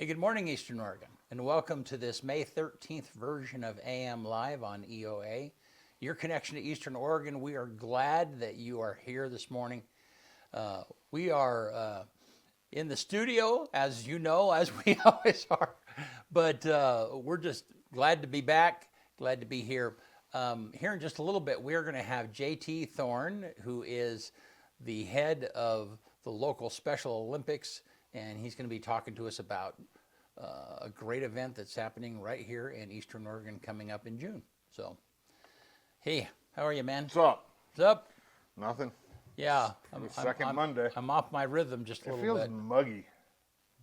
Hey, good morning, Eastern Oregon, and welcome to this May 13th version of AM Live on EOA. Your connection to Eastern Oregon, we are glad that you are here this morning. We are in the studio, as you know, as we always are, but we're just glad to be back, glad to be here. Here in just a little bit, we're going to have JT Thorne, who is the head of the local Special Olympics, and he's going to be talking to us about a great event that's happening right here in Eastern Oregon coming up in June. So, hey, how are you, man? What's up? What's up? Nothing. Yeah, I'm Monday. I'm off my rhythm just a It little feels bit. muggy.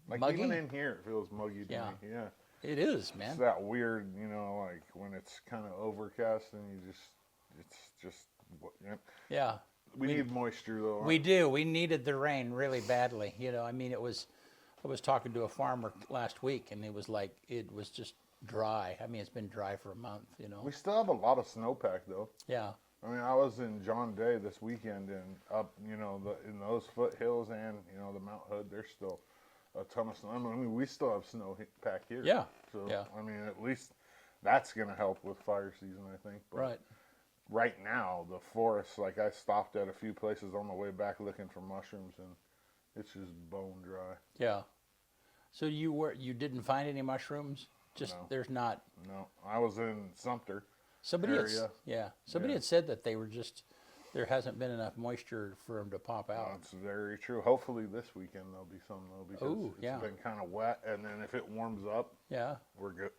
Like Muggy? even in here, it feels muggy to Yeah. me. Yeah. It is, man. It's that weird, like when it's kind of overcast and it's just. Yeah. We need moisture though. We do. We needed the rain really badly. I mean, I was talking to a farmer last week, and it was like it was just dry. I mean, it's been dry for a month. We still have a lot of snowpack though. Yeah. I mean, I was in John Day this weekend, and up, in those foothills and the Mount Hood, there's still a ton of snow. I mean, we still have snow pack here. Yeah. So Yeah. I mean, at least that's gonna help with fire season, I think. But Right. right now, the forest, like I stopped at a few places on the way back looking for mushrooms, and it's just bone dry. Yeah. So you didn't find any mushrooms? Just No. there's not. No, I was in Sumter. Somebody area. Somebody had said that they were just there hasn't been enough moisture for them to pop out. That's very true. Hopefully this weekend there'll be some though, because Ooh, yeah. it's been kind of wet, and then if it warms up, Yeah. we're good.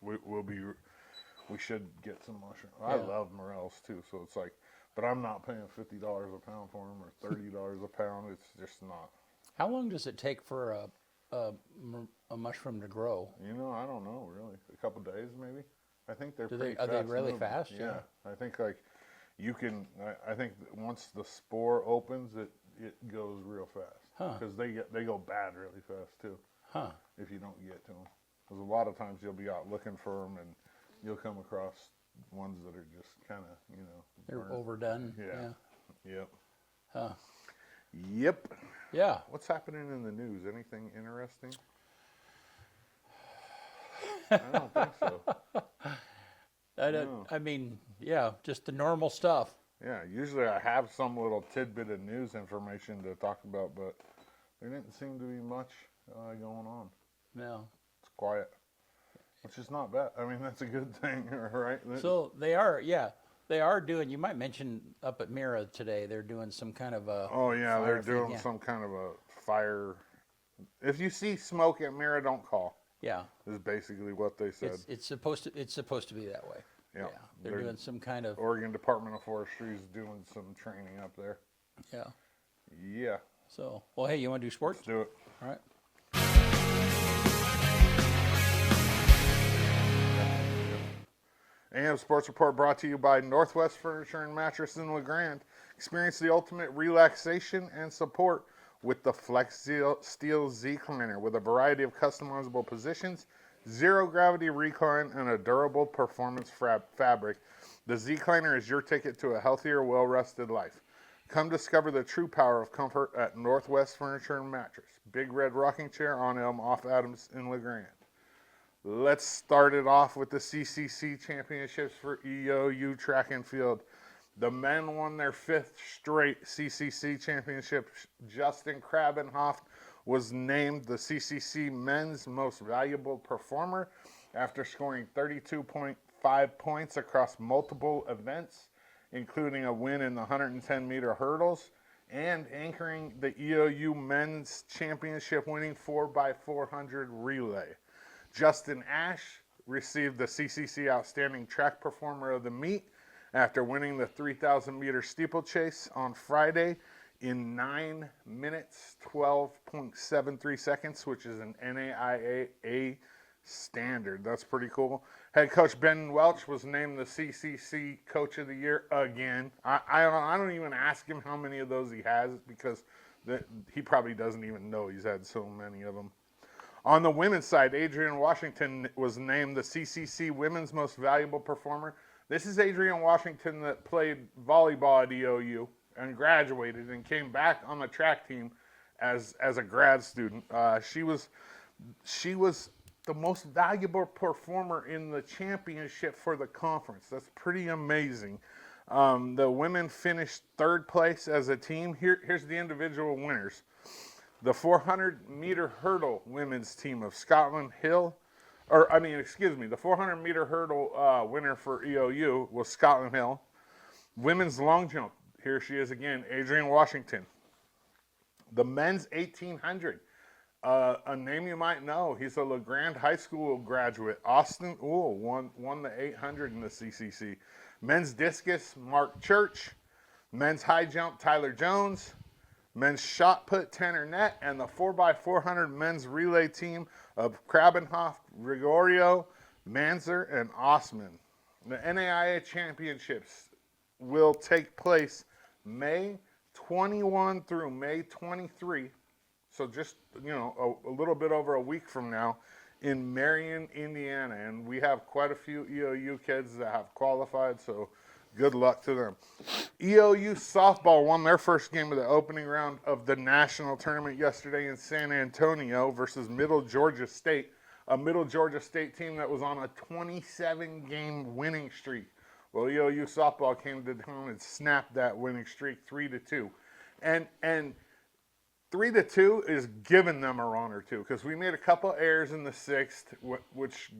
We should get some mushrooms. Yeah. I love morels too, so it's like, but I'm not paying $50 a pound for them or $30 a pound. It's just not. How long does it take for a mushroom to grow? I don't know really. A couple days maybe. I think they're Are pretty they fast really moving. fast? Yeah. I think like you can. I think that once the spore opens, it goes real fast. Huh. Because they go bad really fast too. Huh. If you don't get to them. Because a lot of times you'll be out looking for them and you'll come across ones that are just kind of They're burnt. overdone. Yeah. Yep. Huh. Yep. Yeah. What's happening in the news? Anything interesting? I don't think so. No. I mean, yeah, just the normal stuff. Yeah, usually I have some little tidbit of news information to talk about, but there didn't seem to be much going on. No. It's quiet, which is not bad. I mean, that's a good thing, right? So they are doing. You might mention up at Mira today. They're doing some kind of a. Oh yeah, fire they're thing, doing yeah. some kind of a fire. If you see smoke at Mira, don't call. Yeah. Is basically what they said. It's supposed to be that way. Yeah. They're doing some kind of. Oregon Department of Forestry is doing some training up there. Yeah. Yeah. So, well, hey, you want to do sports? Let's do it. All right. AM Sports Report brought to you by Northwest Furniture and Mattress in LeGrand. Experience the ultimate relaxation and support with the Flex Steel Z Cleaner with a variety of customizable positions, zero gravity recline, and a durable performance fabric. The Z Cleaner is your ticket to a healthier, well-rested life. Come discover the true power of comfort at Northwest Furniture and Mattress. Big Red Rocking Chair on Elm off Adams in LeGrand. Let's start it off with the CCC championships for EOU track and field. The men won their 5th straight CCC championship. Justin Krabenhoff was named the CCC Men's Most Valuable Performer after scoring 32.5 points across multiple events, including a win in the 110-meter hurdles and anchoring the EOU Men's Championship winning 4x400 relay. Justin Ash received the CCC Outstanding Track Performer of the Meet after winning the 3,000-meter steeplechase on Friday in 9 minutes, 12.73 seconds, which is an NAIA standard. That's pretty cool. Head coach Ben Welch was named the CCC Coach of the Year again. I don't even ask him how many of those he has because he probably doesn't even know he's had so many of them. On the women's side, Adrienne Washington was named the CCC Women's Most Valuable Performer. This is Adrienne Washington that played volleyball at EOU and graduated and came back on the track team as a grad student. She was the most valuable performer in the championship for the conference. That's pretty amazing. The women finished third place as a team. Here's the individual winners. The 400-meter hurdle women's team of Scotland Hill, the 400-meter hurdle winner for EOU was Scotland Hill. Women's long jump, here she is again, Adrienne Washington. The men's 1800, a name you might know. He's a LeGrand High School graduate. Austin Uhl won the 800 in the CCC. Men's discus, Mark Church. Men's high jump, Tyler Jones. Men's shot put, Tanner Nett. And the 4x400 men's relay team of Krabenhoff, Gregorio, Manzer, and Osman. The NAIA championships will take place May 21 through May 23. So just, a little bit over a week from now in Marion, Indiana. And we have quite a few EOU kids that have qualified, so good luck to them. EOU softball won their first game of the opening round of the national tournament yesterday in San Antonio versus Middle Georgia State, a Middle Georgia State team that was on a 27-game winning streak. Well, EOU softball came to town and snapped that winning streak 3-2. And 3-2 is giving them a run or two, because we made a couple errors in the sixth, which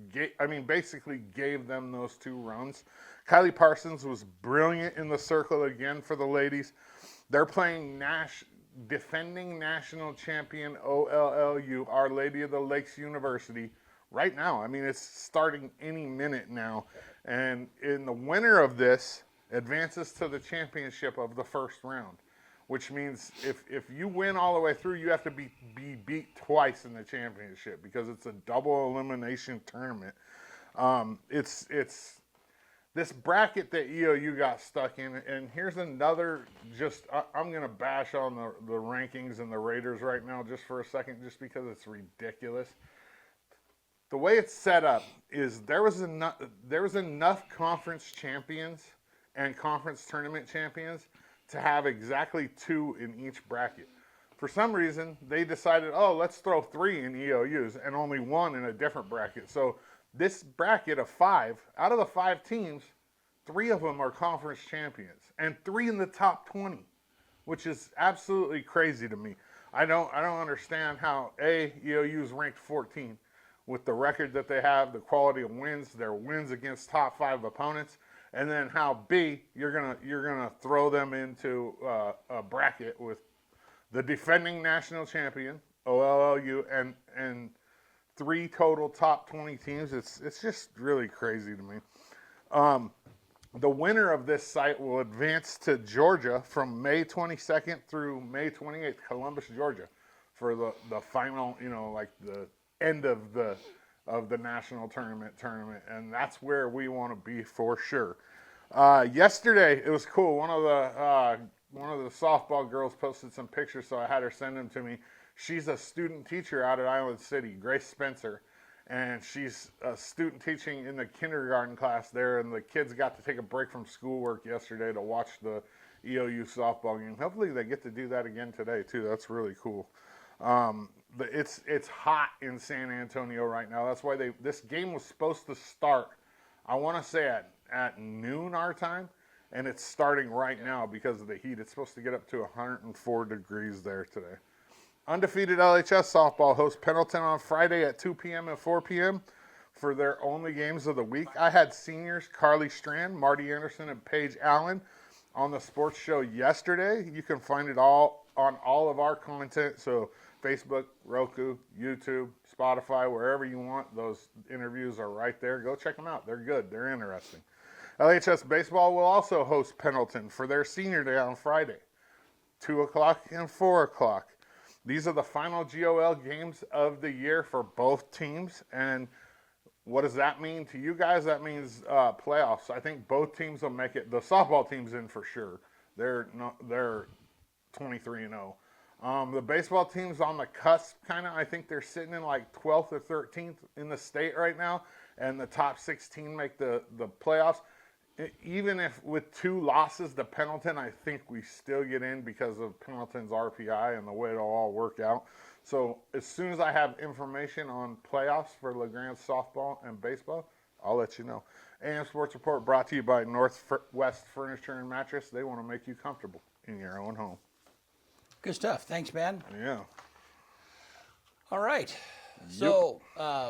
basically gave them those 2 runs. Kylie Parsons was brilliant in the circle again for the ladies. They're playing defending national champion OLLU, Our Lady of the Lakes University, right now. It's starting any minute now. And in the winner of this advances to the championship of the first round, which means if you win all the way through, you have to be beat twice in the championship, because it's a double elimination tournament. It's this bracket that EOU got stuck in, and here's another, I'm going to bash on the rankings and the Raiders right now just for a second, just because it's ridiculous. The way it's set up is there was enough conference champions and conference tournament champions to have exactly 2 in each bracket. For some reason, they decided, let's throw 3 in EOUs and only 1 in a different bracket. So this bracket of 5, out of the 5 teams, 3 of them are conference champions and 3 in the top 20, which is absolutely crazy to me. I don't understand how EOU is ranked 14 with the record that they have, the quality of wins, their wins against top 5 opponents, and then how B, you're gonna throw them into a bracket with the defending national champion OLLU and 3 total top 20 teams. It's just really crazy to me. The winner of this site will advance to Georgia from May 22nd through May 28th, Columbus, Georgia, for the final, the end of the national tournament, and that's where we want to be for sure. Yesterday it was cool. One of the softball girls posted some pictures, so I had her send them to me. She's a student teacher out at Island City, Grace Spencer, and she's a student teaching in the kindergarten class there, and the kids got to take a break from schoolwork yesterday to watch the EOU softball game. Hopefully they get to do that again today too. That's really cool. It's hot in San Antonio right now. That's why this game was supposed to start, I want to say at noon our time, and it's starting right now because of the heat. It's supposed to get up to 104 degrees there today. Undefeated LHS softball hosts Pendleton on Friday at 2 p.m. and 4 p.m. for their only games of the week. I had seniors Carly Strand, Marty Anderson, and Paige Allen on the sports show yesterday. You can find it all on all of our content, so Facebook, Roku, YouTube, Spotify, wherever you want. Those interviews are right there. Go check them out. They're good. They're interesting. LHS baseball will also host Pendleton for their senior day on Friday, 2 o'clock and 4 o'clock. These are the final GOL games of the year for both teams. And what does that mean to you guys? That means playoffs. I think both teams will make it. The softball team's in for sure. They're 23-0. The baseball team's on the cusp, kind of. I think they're sitting in like 12th or 13th in the state right now, and the top 16 make the playoffs. Even if with 2 losses to Pendleton, I think we still get in because of Pendleton's RPI and the way it'll all work out. So as soon as I have information on playoffs for LeGrand softball and baseball, I'll let you know. AM Sports Report brought to you by Northwest Furniture and Mattress. They want to make you comfortable in your own home. Good stuff. Thanks, man. Yeah. All right. So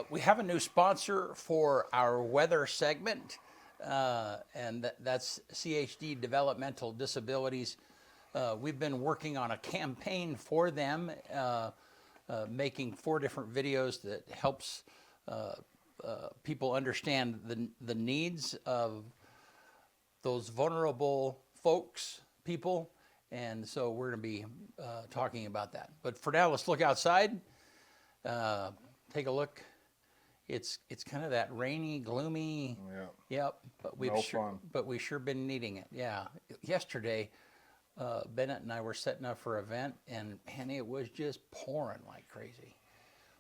we have a new sponsor for our weather segment, and that's CHD Developmental Disabilities. We've been working on a campaign for them, making 4 different videos that helps people understand the needs of those vulnerable people. And so we're going to be talking about that. But for now, let's look outside. Take a look. It's kind of that rainy, gloomy. Yeah. Yep. But we've sure been needing it. Yeah. Yesterday, Bennett and I were setting up for an event, and man, it was just pouring like crazy.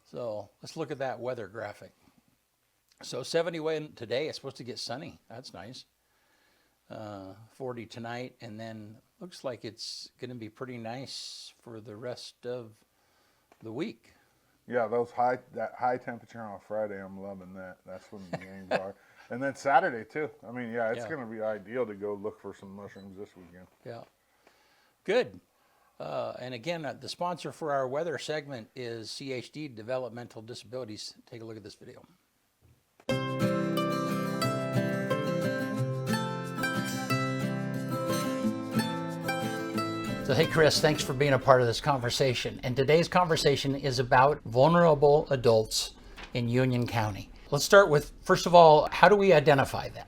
So let's look at that weather graphic. So 71 today. It's supposed to get sunny. That's nice. 40 tonight, and then looks like it's going to be pretty nice for the rest of the week. Yeah, that high temperature on Friday, I'm loving that. That's when the games are. And then Saturday too. I mean, yeah, it's going to be ideal to go look for some mushrooms this weekend. Yeah. Good. And again, the sponsor for our weather segment is CHD Developmental Disabilities. Take a look at this video. So, hey, Chris, thanks for being a part of this conversation. And today's conversation is about vulnerable adults in Union County. Let's start with, first of all, how do we identify them?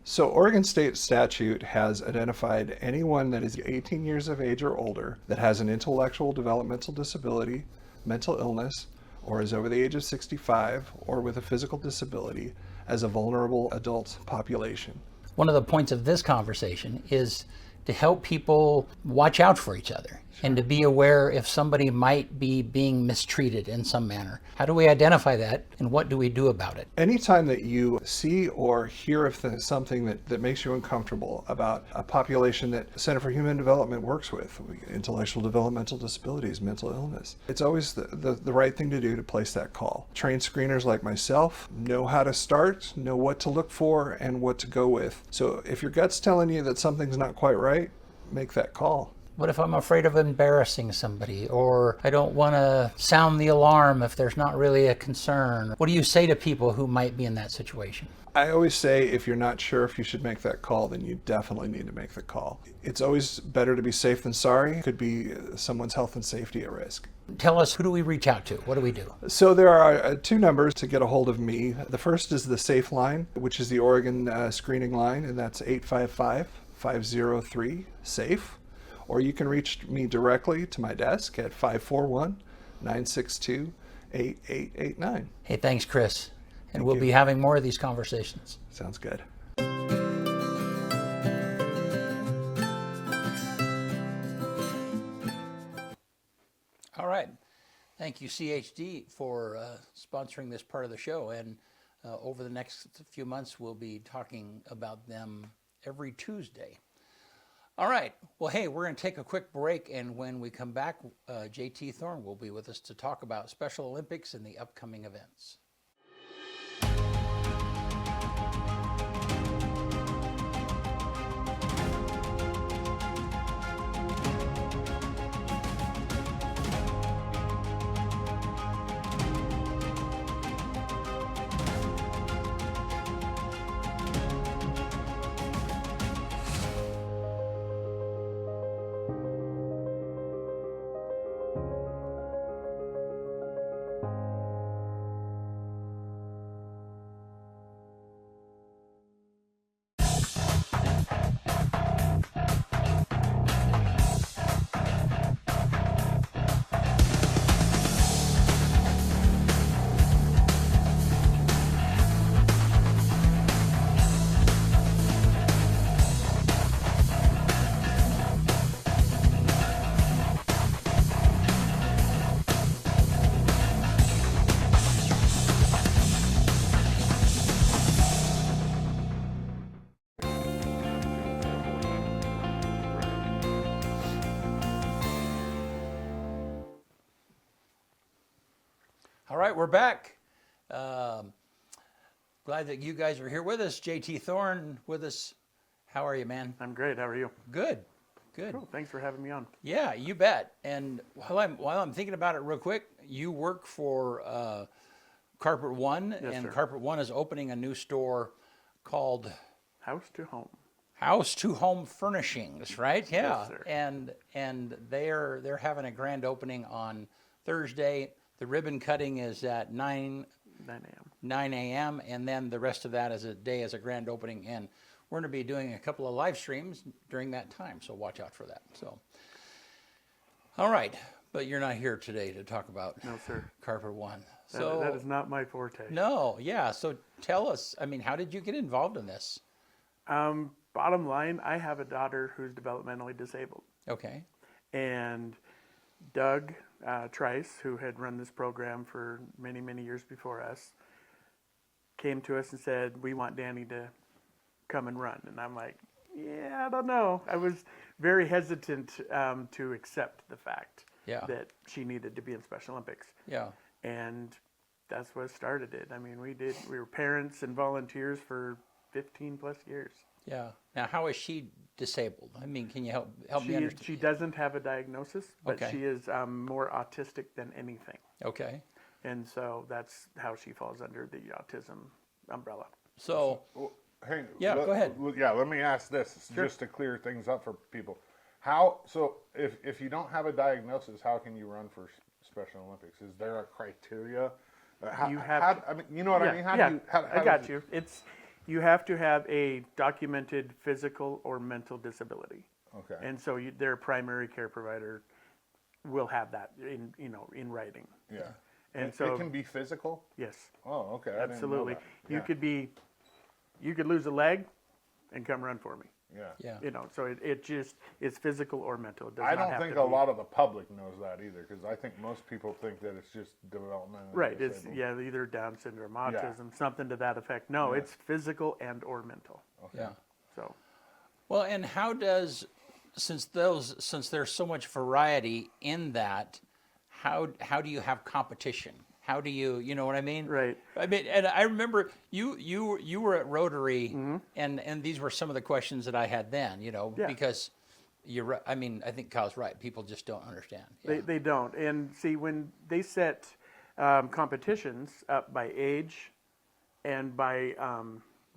So Oregon state statute has identified anyone that is 18 years of age or older that has an intellectual developmental disability, mental illness, or is over the age of 65 or with a physical disability as a vulnerable adult population. One of the points of this conversation is to help people watch out for each other and to be aware if somebody might be being mistreated in some manner. How do we identify that, and what do we do about it? Anytime that you see or hear of something that makes you uncomfortable about a population that Center for Human Development works with, intellectual developmental disabilities, mental illness, it's always the right thing to do to place that call. Trained screeners like myself know how to start, know what to look for, and what to go with. So if your gut's telling you that something's not quite right, make that call. What if I'm afraid of embarrassing somebody, or I don't want to sound the alarm if there's not really a concern? What do you say to people who might be in that situation? I always say if you're not sure if you should make that call, then you definitely need to make the call. It's always better to be safe than sorry. It could be someone's health and safety at risk. Tell us, who do we reach out to? What do we do? So there are 2 numbers to get a hold of me. The first is the SAFE line, which is the Oregon screening line, and that's 855-503-SAFE. Or you can reach me directly to my desk at 541-962-8889. Hey, thanks, Chris. And we'll be having more of these conversations. Sounds good. All right. Thank you, CHD, for sponsoring this part of the show. And over the next few months, we'll be talking about them every Tuesday. All right. Well, hey, we're going to take a quick break, and when we come back, JT Thorne will be with us to talk about Special Olympics and the upcoming events. right, we're back. Glad that you guys are here with us. JT Thorne with us. How are you, man? I'm great. How are you? Good, good. Cool. Thanks for having me on. Yeah, you bet. And while I'm thinking about it real quick, you work for Carpet One, Yes, and sir. Carpet One is opening a new store called House to home. House to Home Furnishings, right? Yeah, sir. and they're having a grand opening on Thursday. The ribbon cutting is at 9 a.m. and then the rest of that is a grand opening, and we're going to be doing a couple of live streams during that time, so watch out for that. So, all right, but you're not here today to talk about No, sir. Carpet One. That- So that is not my forte. no, yeah. So tell us. I mean, how did you get involved in this? Bottom line, I have a daughter who's developmentally disabled. Okay. And Doug Trice, who had run this program for many, many years before us, came to us and said, we want Danny to come and run. And I'm like, yeah, I don't know. I was very hesitant to accept the fact Yeah. that she needed to be in Special Olympics. Yeah. And that's what started it. I mean, we were parents and volunteers for 15 plus years. Yeah. Now, how is she disabled? I mean, can you help me understand? She doesn't have a diagnosis, but Okay. she is more autistic than anything. Okay. And so that's how she falls under the autism umbrella. So, Well, hang, Yeah, go ahead. Yeah, let me ask this just to clear things up for people. So if you don't have a diagnosis, how can you run for Special Olympics? Is there a criteria? You have I mean, you know what I mean? How yeah, do you? How I got does- you. You have to have a documented physical or mental disability. Okay. And so their primary care provider will have that in writing. Yeah. And it so can be physical. yes, Oh, okay. I didn't know absolutely. that. You Yeah. you could lose a leg and come run for me. Yeah. Yeah. So it's physical or mental. It does I not don't have think to a be. lot of the public knows that either, because I think most people think that it's just developmental. Right. It's either Down syndrome, autism, something to that effect. No, it's physical and or mental. yeah. So Well, and how does, since there's so much variety in that, how do you have competition? How do you know what I mean? Right. I mean, and I remember you were at Rotary, and these were some of the questions that I had then. Yeah. Because you're right. I mean, I think Kyle's right. People just don't understand. Yeah. they don't. And see, when they set competitions up by age and by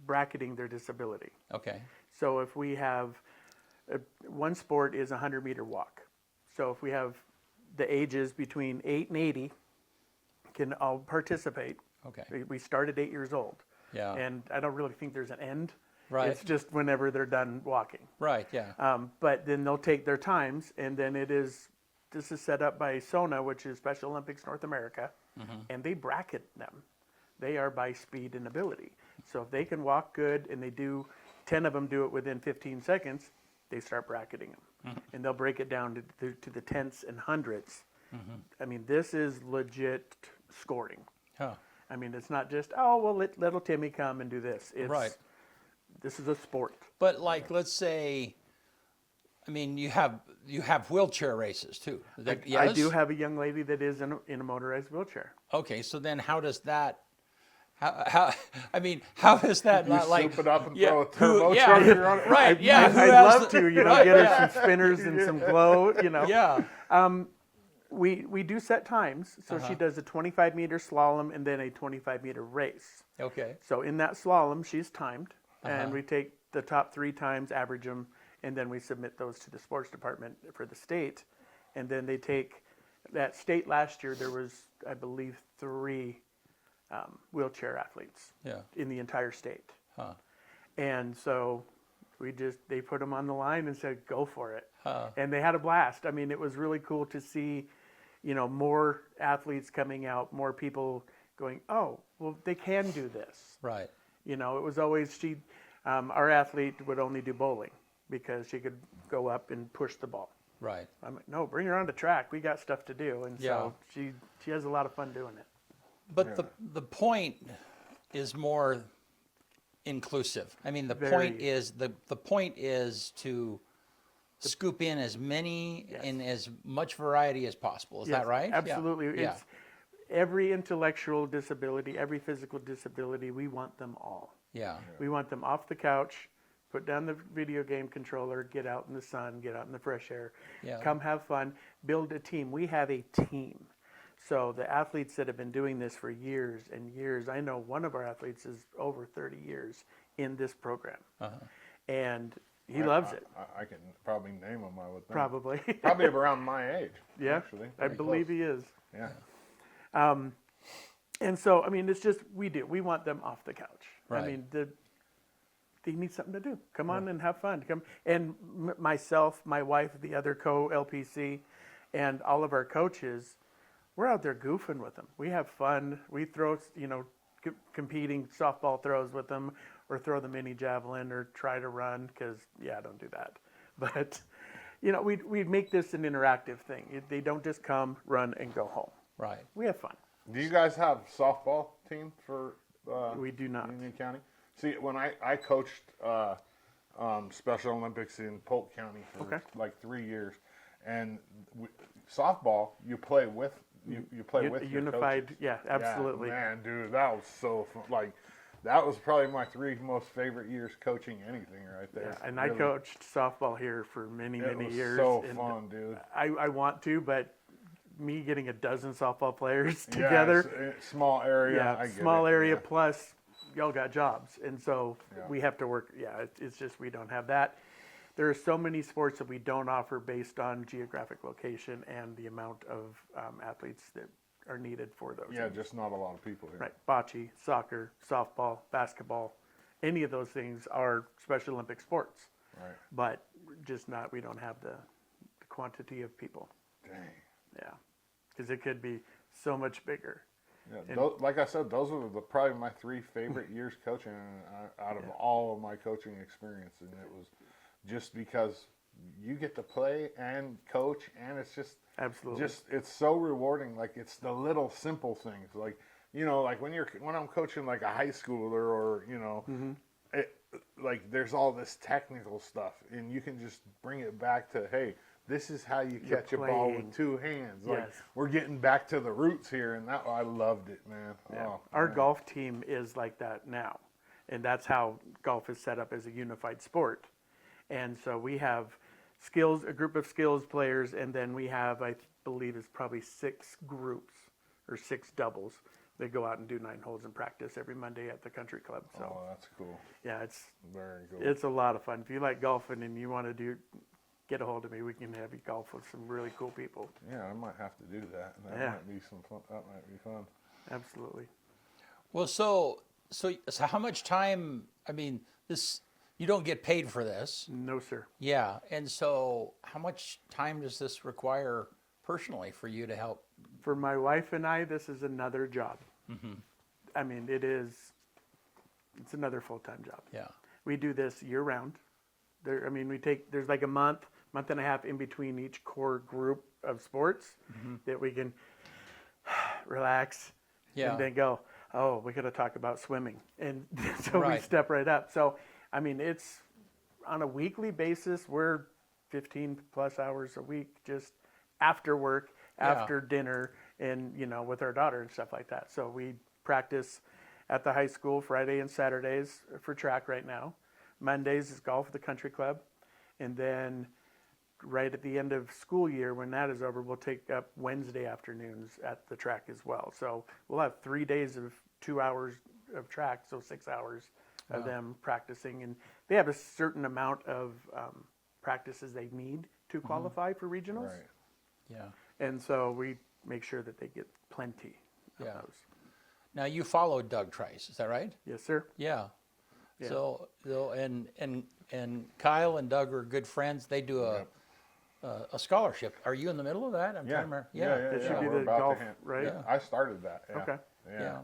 bracketing their disability. Okay. So if we have one sport is a 100-meter walk. So if we have the ages between 8 and 80 can all participate. Okay. We start at 8 years old. Yeah. And I don't really think there's an end. Right. It's just whenever they're done walking. Right. Yeah. But then they'll take their times, and then this is set up by SONA, which is Special Olympics North America, and they bracket them. They are by speed and ability. So if they can walk good, and 10 of them do it within 15 seconds, they start bracketing them. And they'll break it down to the tenths and hundredths. I mean, this is legit scoring. Huh. I mean, it's not just, oh, well, let little Timmy come and do this. It's, Right. This is a sport. But like, let's say, I mean, you have wheelchair races too. I Yes? do have a young lady that is in a motorized wheelchair. Okay, so then how does that? How I mean, how is that You not like? soup it up and yeah, throw a who- turbo yeah, charger on it. right? Yeah, who I'd has love the- to, right, get yeah. her some spinners and some glow, Yeah. We do set times. So she does a 25-meter slalom and then a 25-meter race. Okay. So in that slalom, she's timed, and we take the top 3 times, average them, and then we submit those to the sports department for the state. And then they take that state last year. There was, I believe, 3 wheelchair athletes Yeah. in the entire state. Huh. And so they put them on the line and said, go for it. Huh. And they had a blast. I mean, it was really cool to see, more athletes coming out, more people going, oh, well, they can do this. Right. It was always our athlete would only do bowling because she could go up and push the ball. Right. I'm like, no, bring her on the track. We got stuff to do. And so she has a lot of fun doing it. But the point is more inclusive. I mean, the point Very. is the point is to scoop in as many Yes. and as much variety as possible. Is that Yes, right? Yeah. Absolutely. Yeah. every intellectual disability, every physical disability, we want them all. Yeah. We want them off the couch, put down the video game controller, get out in the sun, get out in the fresh air, Yeah. come have fun, build a team. We have a team. So the athletes that have been doing this for years and years, I know one of our athletes is over 30 years in this program. And he loves it, I can probably name them, I would think. probably. Probably around my age, Yeah, actually. I Pretty believe close. he is. Yeah. And so, I mean, it's just, we want them off the couch. Right. I mean, they need something to do. Come on and have fun. Come. And myself, my wife, the other co-LPC, and all of our coaches, we're out there goofing with them. We have fun. We throw, competing softball throws with them, or throw the mini javelin, or try to run, because, I don't do that. But, we make this an interactive thing. They don't just come, run, and go home. Right. We have fun. Do you guys have softball team for We do not. Union County? See, when I coached Special Olympics in Polk County for like 3 years, and softball you play with you play with your unified. coaches. Yeah, absolutely. Yeah, man, dude, that was so fun. Like, that was probably my 3 most favorite years coaching anything right there. Yeah, and I coached softball here for many It was years. so and fun, dude. I want to, but me getting a dozen softball players Yeah, together, small area. I get small it, area yeah. plus y'all got jobs, and so Yeah. we have to work. Yeah, it's just we don't have that. There are so many sports that we don't offer based on geographic location and the amount of athletes that are needed for those. Yeah, just not a lot of people here. Right, bocce, soccer, softball, basketball, any of those things are Special Olympic sports. Right. But just not, we don't have the quantity of people. Dang. Yeah, because it could be so much bigger. Yeah, like I said, those were probably my 3 favorite years coaching out of all of my coaching experience, and it was just because you get to play and coach, and it's just Absolutely. it's so rewarding. Like, it's the little simple things, like like when I'm coaching like a high schooler, or like there's all this technical stuff, and you can just bring it back to, hey, this is how you catch a ball playing. with 2 hands. Like, Yes. we're getting back to the roots here, and I loved it, man. Yeah. Oh, Our man. golf team is like that now, and that's how golf is set up as a unified sport. And so we have a group of skills players, and then we have, I believe, it's probably 6 groups or 6 doubles. They go out and do 9 holes in practice every Monday at the country club. So Oh, that's cool. yeah, it's Very cool. It's a lot of fun. If you like golfing and you want to get a hold of me. We can have you golf with some really cool people. Yeah, I might have to do that. That Yeah. might be some fun. That might be fun. Absolutely. Well, so how much time? I mean, you don't get paid for this. No, sir. Yeah, and so how much time does this require personally for you to help? For my wife and I, this is another job. I mean, it's another full-time job. Yeah. We do this year round. There's like a month and a half in between each core group of sports that we can relax Yeah. and then go, oh, we got to talk about swimming. And so we Right. step right up. So, I mean, it's on a weekly basis, we're 15 plus hours a week just after work, Yeah. after dinner, and, with our daughter and stuff like that. So we practice at the high school Friday and Saturdays for track right now. Mondays is golf at the country club. And then right at the end of school year, when that is over, we'll take up Wednesday afternoons at the track as well. So we'll have 3 days of 2 hours of track, so 6 hours of them practicing. And they have a certain amount of practices they need to qualify for regionals. Right. Yeah. And so we make sure that they get plenty of Yeah. those. Now you follow Doug Trice, is that right? Yes, sir. Yeah. Yeah. So and Kyle and Doug are good friends. They do a scholarship. Are you in the middle of that? I'm trying to remember. Yeah. That should be We're the about to golf, hand- right? Yeah. I started that. Yeah. Okay. Yeah.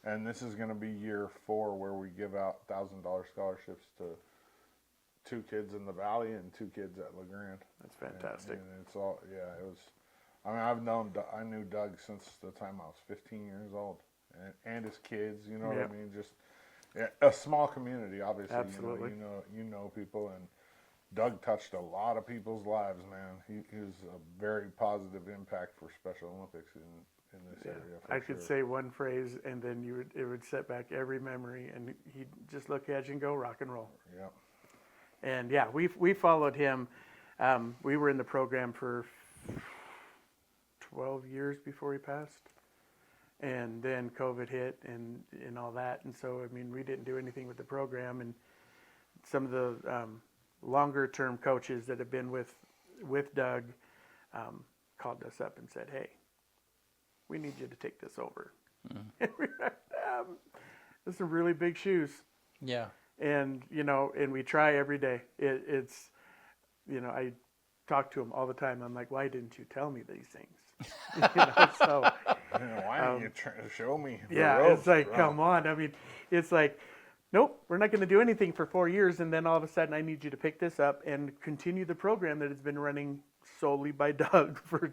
And this is going to be year 4 where we give out $1,000 scholarships to 2 kids in the Valley and 2 kids at LeGrand. That's fantastic. And it's all, it was, I mean, I knew Doug since the time I was 15 years old, and his kids, you know what I Yep. mean? Just a small community, obviously. Absolutely. You know people, and Doug touched a lot of people's lives, man. He was a very positive impact for Special Olympics, in this area. For I could sure. say one phrase, and then it would set back every memory, and he'd just look at you and go, rock and roll. Yep. And yeah, we followed him. We were in the program for 12 years before he passed, and then COVID hit and all that. And so, I mean, we didn't do anything with the program. And some of the longer term coaches that have been with Doug called us up and said, "Hey, we need you to take this over." And we were like, "Those are really big shoes." Yeah. And, and we try every day. It's, I talk to him all the time. I'm like, why didn't you tell me these things? So. Why didn't you show me? The Yeah, ropes, it's like, bro? come on. I mean, it's like, nope, we're not going to do anything for 4 years. And then all of a sudden, I need you to pick this up and continue the program that has been running solely by Doug for,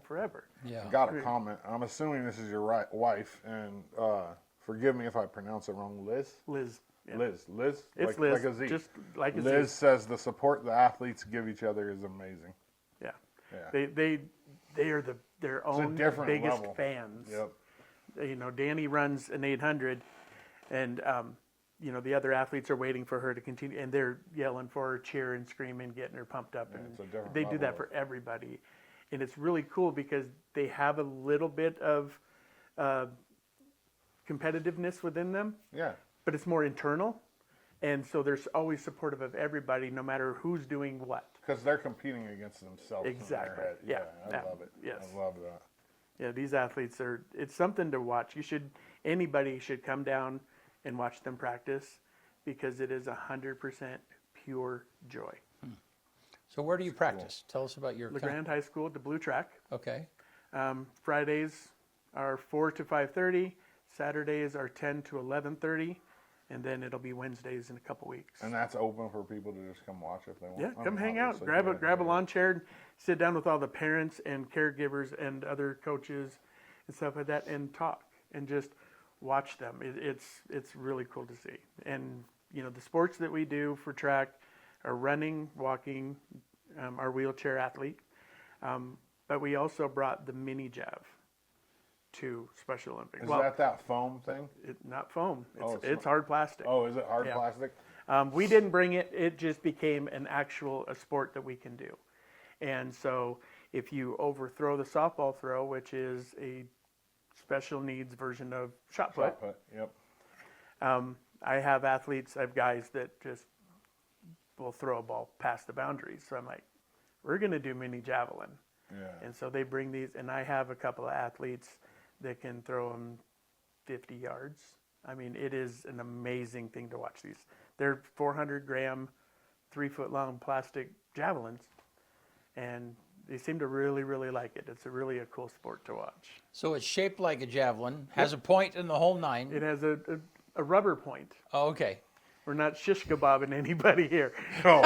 forever. Yeah. Got a comment. I'm assuming this is your wife, and forgive me if I pronounce it wrong. Liz. Yeah. Liz. It's like, Liz. Like a Z. Just like a Liz Z. says the support the athletes give each other is amazing. Yeah. Yeah. They are their own different biggest level. fans. Yep. Danny runs an 800, and the other athletes are waiting for her to continue, and they're yelling for her, cheering, screaming, getting her pumped up, Yeah, it's a and different they do that level. for everybody, and it's really cool because they have a little bit of competitiveness within them, Yeah. but it's more internal, and so they're always supportive of everybody, no matter who's doing what. Because they're competing against themselves. Exactly. In their head. Yeah. I Yeah. love it. Yes. I love that. Yeah, these athletes it's something to watch. Anybody should come down and watch them practice because it is 100% pure joy. So where do you practice? Tell us about your LeGrand High School at the Blue Track. Okay. Fridays are 4 to 5:30. Saturdays are 10 to 11:30. And then it'll be Wednesdays in a couple weeks. And that's open for people to just come watch if they want. Yeah, I come mean, hang out. obviously, Grab a yeah. lawn chair, and sit down with all the parents and caregivers and other coaches and stuff like that, and talk and just watch them. It's really cool to see. And the sports that we do for track are running, walking, our wheelchair athlete, but we also brought the mini jav to Special Olympics. Is well, that foam thing? not foam. Oh, it's It's not- hard plastic. Oh, is it hard Yeah. plastic? We didn't bring it. It just became a sport that we can do. And so if you overthrow the softball throw, which is a special needs version of shot put, Shot put. Yep. I have guys that just will throw a ball past the boundaries. So I'm like, we're going to do mini javelin. Yeah. And so they bring these, and I have a couple of athletes that can throw them 50 yards. I mean, it is an amazing thing to watch these. They're 400-gram, 3-foot-long plastic javelins, and they seem to really, really like it. It's really a cool sport to watch. So it's shaped like a javelin, has a point in the whole nine. It has a rubber point. Oh, okay. We're not shish kebabbing anybody here. Oh,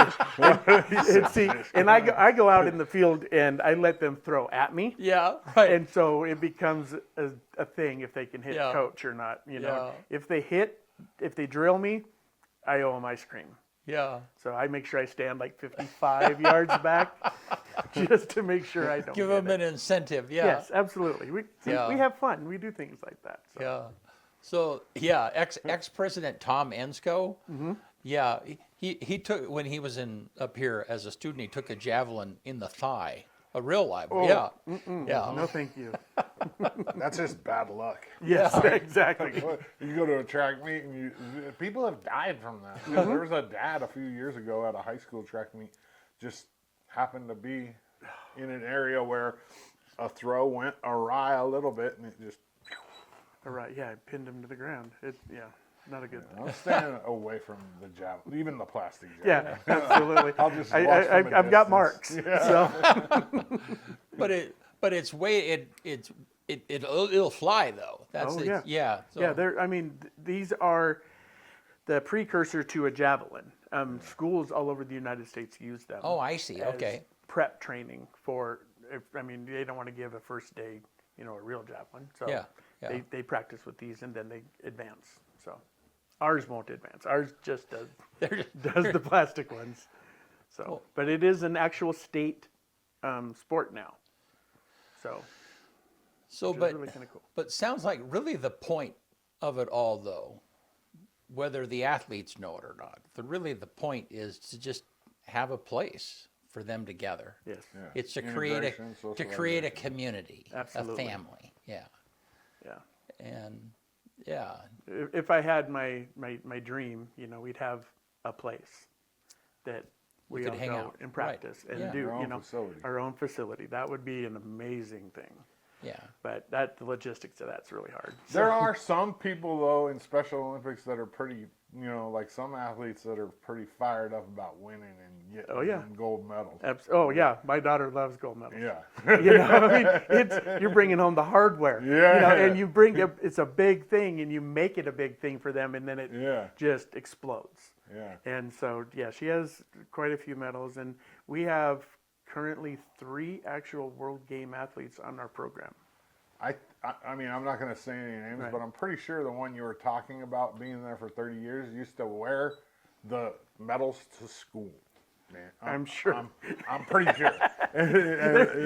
And I go out in the field and I let them throw at me. Yeah, right. And so it becomes a thing if they can hit Yeah. coach or not. Yeah. If they drill me, I owe them ice cream. Yeah. So I make sure I stand like 55 yards back just to make sure I don't Give get them it. an incentive. Yeah. Yes, absolutely. We Yeah. have fun. We do things like that. So. Yeah. So yeah, ex-president Tom Ensko. Mm-hmm. Yeah, he took when he was up here as a student. He took a javelin in the thigh, a real live. Oh, Yeah. Yeah. No, thank you. that's just bad luck. Yes, exactly. Like, what, you go to a track meet and people have died from that. Mm-hmm. There was a dad a few years ago at a high school track meet, just happened to be in an area where a throw went awry a little bit and it just. All right. Yeah, I pinned him to the ground. Not a good thing. I'm staying away from the javelin, even the plastic Yeah, javelin. absolutely. I'll just watch from a I've got distance. marks. Yeah. So But it'll fly though. That's Oh, it. yeah. Yeah. So, yeah, these are the precursor to a javelin. Schools all over the United States use them. Oh, I see. as Okay. Prep training for. They don't want to give a first day, a real javelin. So Yeah, yeah. they practice with these and then they advance. So ours won't advance. Ours just does the plastic ones. So, Cool. but it is an actual state sport now. So So, which is but really kind of cool. but sounds like really the point of it all, though, whether the athletes know it or not, the point is to just have a place for them to gather. Yes. Yeah. It's to Integration, create a socialization. community, Absolutely. a family. Yeah, Yeah. and yeah, If I had my dream, we'd have a place that we could all hang go out. and Right. practice and Yeah. do, Your own facility. our own facility. That would be an amazing thing. yeah. But the logistics of that's really hard. There are some people though in Special Olympics that are pretty, like some athletes that are pretty fired up about winning and getting Oh, yeah. gold medals. Oh yeah, my daughter loves gold medals. Yeah. You're bringing home the hardware. Yeah. And it's a big thing, and you make it a big thing for them, and then it Yeah. just explodes. Yeah. And so, yeah, she has quite a few medals, and we have currently 3 actual World Game athletes on our program. I mean, I'm not going to say any names, Right. but I'm pretty sure the one you were talking about being there for 30 years used to wear the medals to school. Man, I'm sure. I'm pretty sure.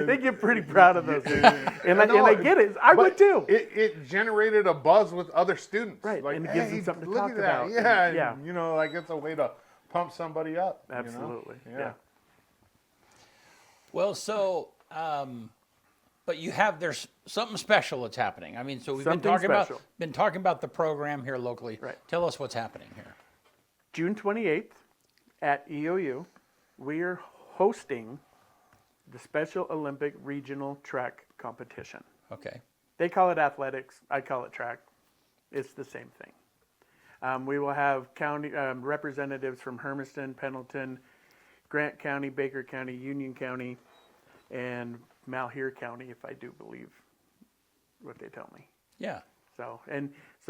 They get pretty proud of those things. And I get it. I But would too. It generated a buzz with other students. Right, Like, and it gives them hey, something to look talk at that. about. Yeah, And- yeah. and, like it's a way to pump somebody up. you know? Absolutely. Yeah. Yeah. Well, so, but there's something special that's happening. I mean, so we've Something special. been talking about the program here locally. Right. Tell us what's happening here. June 28th at EOU, we are hosting the Special Olympic Regional Track Competition. Okay. They call it athletics. I call it track. It's the same thing. We will have county representatives from Hermiston, Pendleton, Grant County, Baker County, Union County, and Malheur County, if I do believe what they tell me. Yeah. So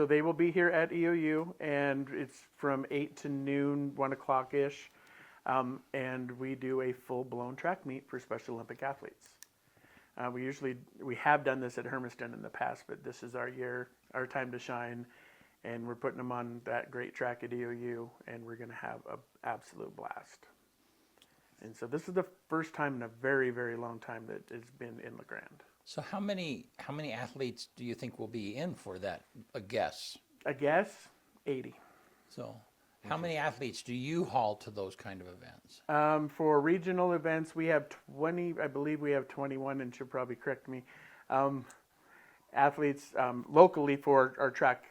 they will be here at EOU, and it's from 8 to noon, 1 o'clock ish, and we do a full-blown track meet for Special Olympic athletes. We have done this at Hermiston in the past, but this is our year, our time to shine, and we're putting them on that great track at EOU, and we're going to have an absolute blast. And so this is the first time in a very, very long time that it's been in LeGrand. So how many athletes do you think will be in for that? A guess. I guess 80. So how many athletes do you haul to those kind of events? For regional events, we have 20, I believe we have 21, and she'll probably correct me, athletes locally for our track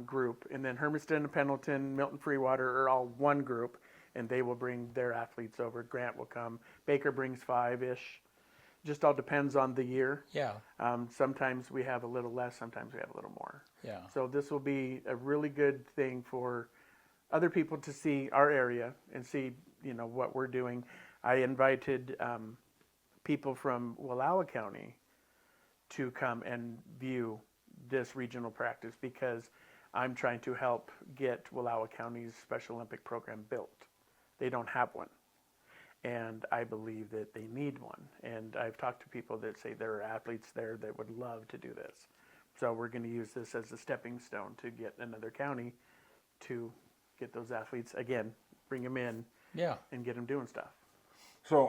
group. And then Hermiston and Pendleton, Milton Freewater are all one group, and they will bring their athletes over. Grant will come. Baker brings 5-ish. Just all depends on the year. Yeah. Sometimes we have a little less, sometimes we have a little more. Yeah. So this will be a really good thing for other people to see our area and see, what we're doing. I invited people from Wallowa County to come and view this regional practice because I'm trying to help get Wallowa County's Special Olympic program built. They don't have one. And I believe that they need one. And I've talked to people that say there are athletes there that would love to do this. So we're going to use this as a stepping stone to get another county to get those athletes, again, bring them in Yeah. and get them doing stuff. So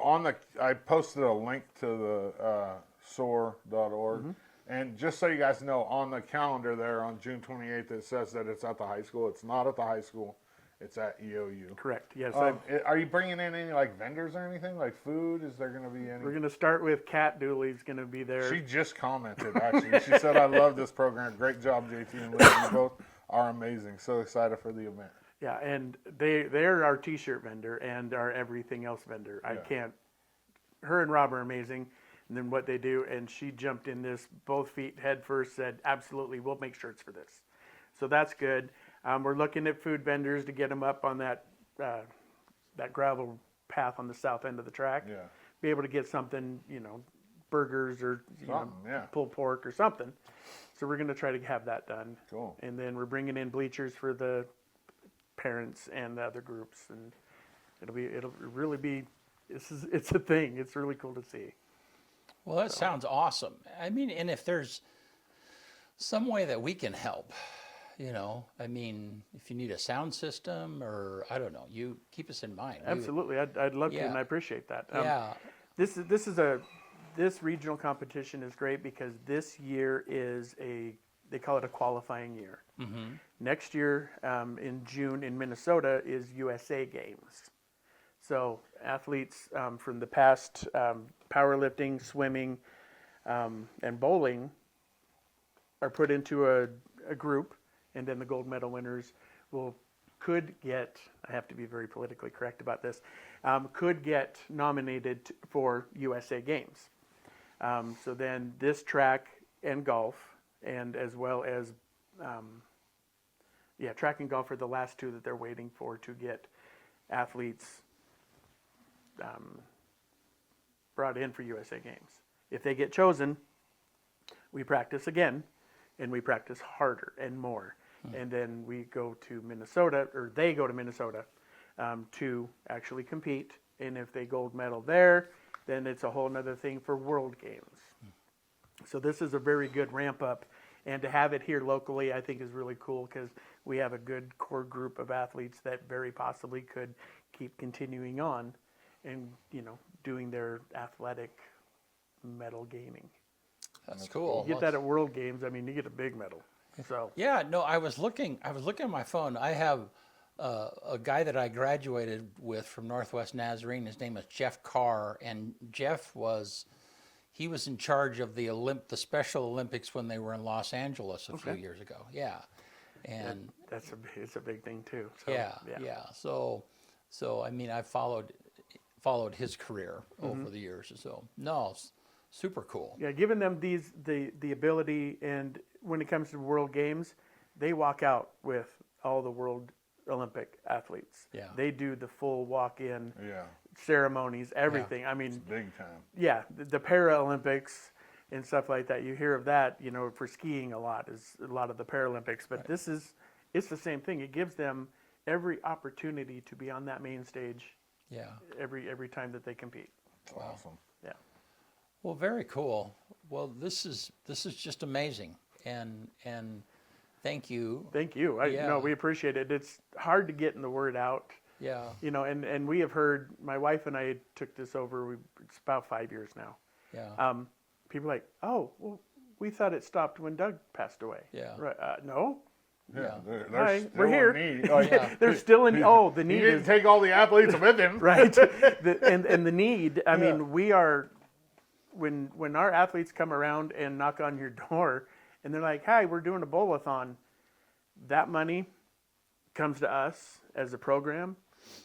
I posted a link to the soar.org. Mm-hmm. And just so you guys know, on the calendar there on June 28th, it says that it's at the high school. It's not at the high school. It's at EOU. Correct. Yes. Are you bringing in any vendors or anything like food? Is there going to be any? We're going to start with Kat Dooley's going to be there. She just commented actually. She said, "I love this program. Great job, JT and Liz. You both are amazing. So excited for the event." Yeah, and they're our T-shirt vendor and our everything else vendor. Yeah. Her and Rob are amazing. And then what they do, and she jumped in this both feet head first, said, absolutely, we'll make shirts for this. So that's good. We're looking at food vendors to get them up on that gravel path on the south end of the track. Yeah. Be able to get something, burgers or pulled pork or something. So we're going to try to have that done. Cool. And then we're bringing in bleachers for the parents and the other groups, and it'll really be. It's a thing. It's really cool to see. Well, that sounds awesome. I mean, and if there's some way that we can help, if you need a sound system or I don't know, you keep us in mind. Absolutely, I'd love to, Yeah. and I appreciate that. Yeah. This is this regional competition is great because this year is they call it a qualifying year. Next year, in June in Minnesota, is USA Games. So athletes from the past, powerlifting, swimming, and bowling are put into a group, and then the gold medal winners could get, I have to be very politically correct about this, could get nominated for USA Games. So then this track and golf, and as well as, track and golf are the last two that they're waiting for to get athletes brought in for USA Games. If they get chosen, we practice again, and we practice harder and more. And then we go to Minnesota, or they go to Minnesota to actually compete. And if they gold medal there, then it's a whole other thing for World Games. So this is a very good ramp up. And to have it here locally, I think is really cool because we have a good core group of athletes that very possibly could keep continuing on and, doing their athletic medal gaining. That's cool. You get that at World Games, you get a big medal. So Yeah, no, I was looking at my phone. I have a guy that I graduated with from Northwest Nazarene. His name is Jeff Carr, and Jeff was in charge of the Special Olympics when they were in Los Angeles a few years ago. Yeah, and it's a big thing too. So, yeah. So I followed his career over the years. So no, super cool. Yeah, giving them the ability, and when it comes to World Games, they walk out with all the World Olympic athletes. Yeah. They do the full walk-in Yeah, ceremonies, everything. it's big time. Yeah, the Paralympics and stuff like that. You hear of that, for skiing a lot of the Paralympics, but it's the same thing. It gives them every opportunity to be on that main stage. Yeah. Every time that they compete. It's awesome. Yeah. Well, very cool. Well, this is just amazing, and thank you. Thank you. No, we appreciate it. It's hard to get the word out. Yeah. And we have heard, my wife and I took this over, it's about 5 years now. Yeah. People are like, oh, well, we thought it stopped when Doug passed away. Yeah. Right. No. Yeah, Yeah. there's Hi, still we're here. a need. Oh, yeah. There's still the He need didn't is, take all the athletes with him. right. And the need, we are, when our athletes come around and knock on your door and they're like, hi, we're doing a bowl-a-thon, that money comes to us as a program,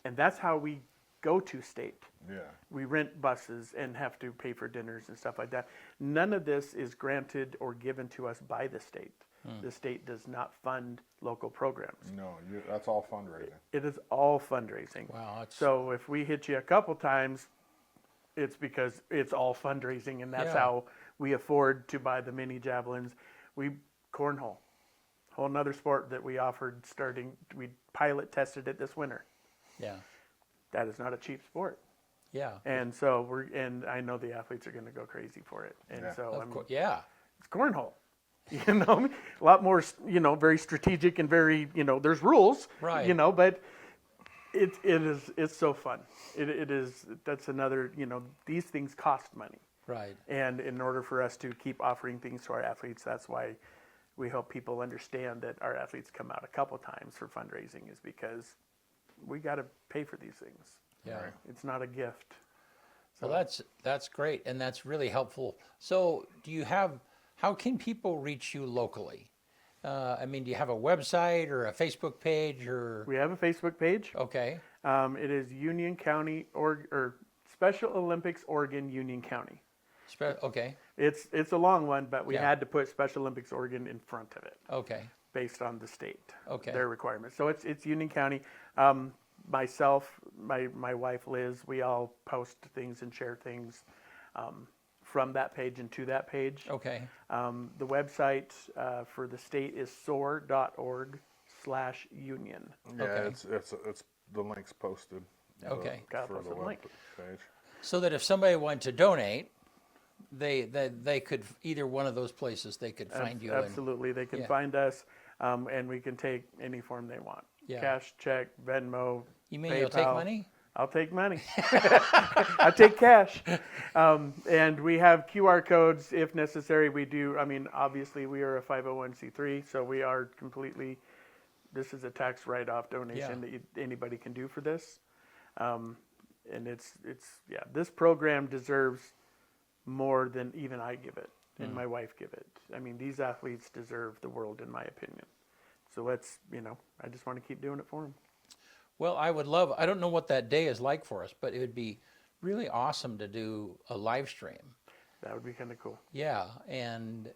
and that's how we go to state. Yeah. We rent buses and have to pay for dinners and stuff like that. None of this is granted or given to us by the state. The state does not fund local programs. No, that's all fundraising. It is all fundraising. Wow. So if we hit you a couple times, it's because it's all fundraising, and that's Yeah. how we afford to buy the mini javelins. Cornhole, whole nother sport that we offered we pilot tested it this winter. Yeah. That is not a cheap sport. Yeah. And so and I know the athletes are going to go crazy for it. And Yeah. so Of course. Yeah. it's cornhole. A lot more, very strategic and very, there's rules, Right. But it's so fun. It is. That's another, these things cost money. Right. And in order for us to keep offering things to our athletes, that's why we help people understand that our athletes come out a couple times for fundraising, is because we got to pay for these things. Yeah. Right. It's not a gift. Well, that's great, and that's really helpful. So, how can people reach you locally? Do you have a website or a Facebook page or? We have a Facebook page. Okay. It is Union County or Special Olympics Oregon Union County. Okay. It's a long one, but we Yeah. had to put Special Olympics Oregon in front of it Okay. based on the state, Okay. their requirements. So it's Union County. Myself, my wife Liz, we all post things and share things from that page and to that page. Okay. The website for the state is soar.org/union. Yeah, Okay. it's the link's posted. Okay. Gotta For post the a link. page. So that if somebody wanted to donate, they could, either one of those places they could find you. Absolutely, they can Yeah. find us, and we can take any form they want. Yeah. Cash, check, Venmo. You mean you'll take PayPal. money? I'll take money. I'll take cash. And we have QR codes if necessary. We do, I mean, obviously we are a 501c3, so we are completely, this is a tax write-off donation that anybody can do for this. And it's yeah, this program deserves more than even I give it and my wife give it. I mean, these athletes deserve the world, in my opinion. So let's, I just want to keep doing it for them. Well, I don't know what that day is like for us, but it would be really awesome to do a live stream. That would be kind of cool. Yeah, and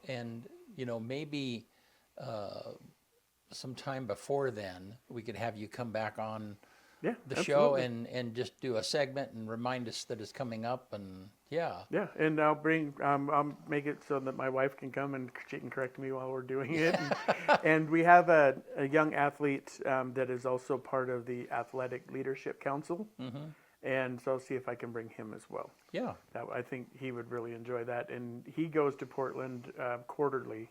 maybe sometime before then we could have you come back on the show and just do a segment and remind us that it's coming up, and yeah, and I'll make it so that my wife can come and she can correct me while we're doing it. And we have a young athlete that is also part of the Athletic Leadership Council, and so I'll see if I can bring him as well. Yeah, I think he would really enjoy that, and he goes to Portland quarterly,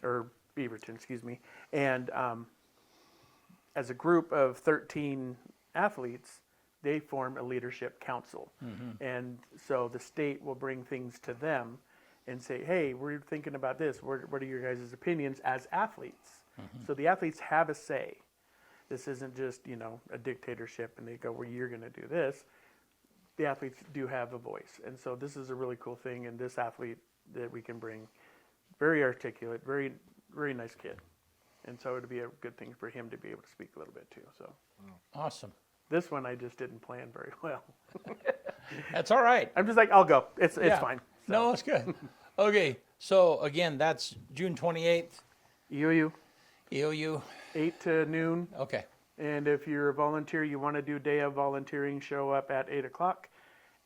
or Beaverton, excuse me, and as a group of 13 athletes, they form a leadership council. And so the state will bring things to them and say, hey, we're thinking about this. What are your guys' opinions as athletes? So the athletes have a say. This isn't just, a dictatorship and they go, well, you're going to do this. The athletes do have a voice. And so this is a really cool thing. And this athlete that we can bring, very articulate, very, very nice kid. And so it would be a good thing for him to be able to speak a little bit too. So awesome. this one I just didn't plan very well. That's all right. I'm just like, I'll go. It's fine. So. No, it's good. Okay, so again, that's June 28th. EOU, EOU. 8 to noon. Okay. And if you're a volunteer, you want to do day of volunteering, show up at 8 o'clock.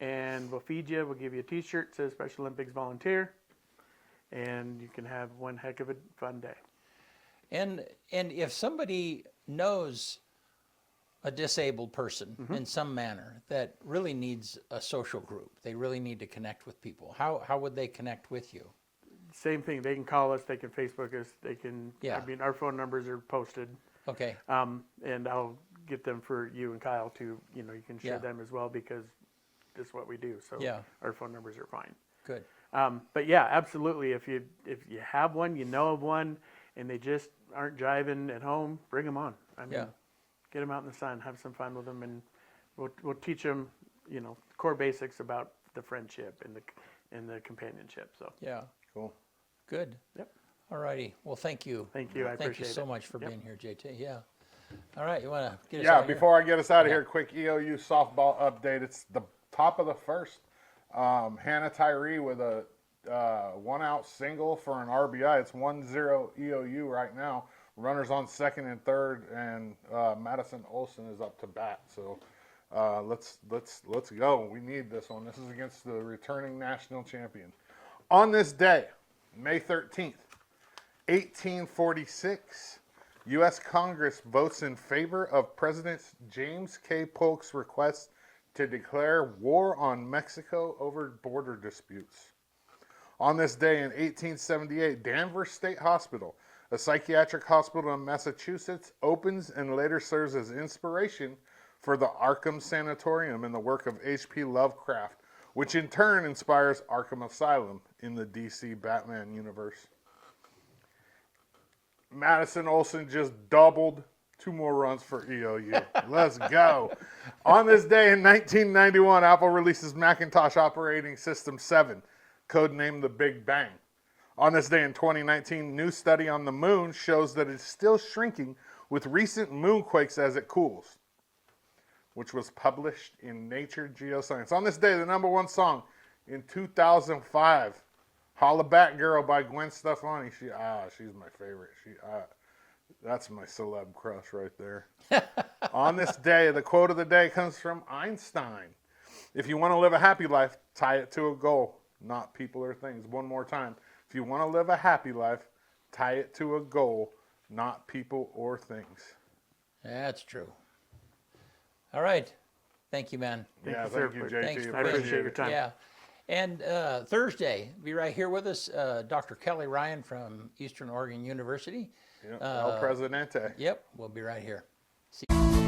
And we'll feed you. We'll give you a T-shirt that says Special Olympics Volunteer. And you can have one heck of a fun day. And if somebody knows a disabled person in some manner that really needs a social group, they really need to connect with people, how would they connect with you? Same thing. They can call us. They can Facebook us. They can. Yeah. I mean, our phone numbers are posted. Okay. And I'll get them for you and Kyle to. You can share Yeah. them as well because this is what we do. So Yeah. our phone numbers are fine. Good. But yeah, absolutely. If you have one, you know of one, and they just aren't jiving at home, bring them on. I mean, Yeah. get them out in the sun, have some fun with them, and we'll teach them, core basics about the friendship and the companionship. So Yeah. Cool. Good. Yep. All righty. Well, thank you. Thank you. I Thank you appreciate so it. much for Yep. being here, JT. Yeah. All right. You want to get us Yeah, out here? before I get us out of Yeah. here, quick EOU softball update. It's the top of the first. Hannah Tyree with a 1-out single for an RBI. It's 1-0 EOU right now. Runners on second and third, and Madison Olson is up to bat. So let's go. We need this one. This is against the returning national champion. On this day, May 13th, 1846, U.S. Congress votes in favor of President James K. Polk's request to declare war on Mexico over border disputes. On this day in 1878, Danvers State Hospital, a psychiatric hospital in Massachusetts, opens and later serves as inspiration for the Arkham Sanatorium and the work of H.P. Lovecraft, which in turn inspires Arkham Asylum in the DC Batman universe. Madison Olson just doubled. 2 more runs for EOU. Let's go. On this day in 1991, Apple releases Macintosh Operating System 7, codenamed the Big Bang. On this day in 2019, new study on the moon shows that it's still shrinking with recent moonquakes as it cools, which was published in Nature Geoscience. On this day, the #1 song in 2005, Holla Back Girl by Gwen Stefani. She's my favorite. That's my celeb crush right there. On this day, the quote of the day comes from Einstein. If you want to live a happy life, tie it to a goal, not people or things. One more time. If you want to live a happy life, tie it to a goal, not people or things. That's true. All right. Thank you, man. Yeah, you, sir. thank you, JT. Thanks for I appreciate Appreciate your it. time. Yeah. And Thursday, be right here with us, Dr. Kelly Ryan from Eastern Oregon University. El Presidente. Yep, we'll be right here. See you.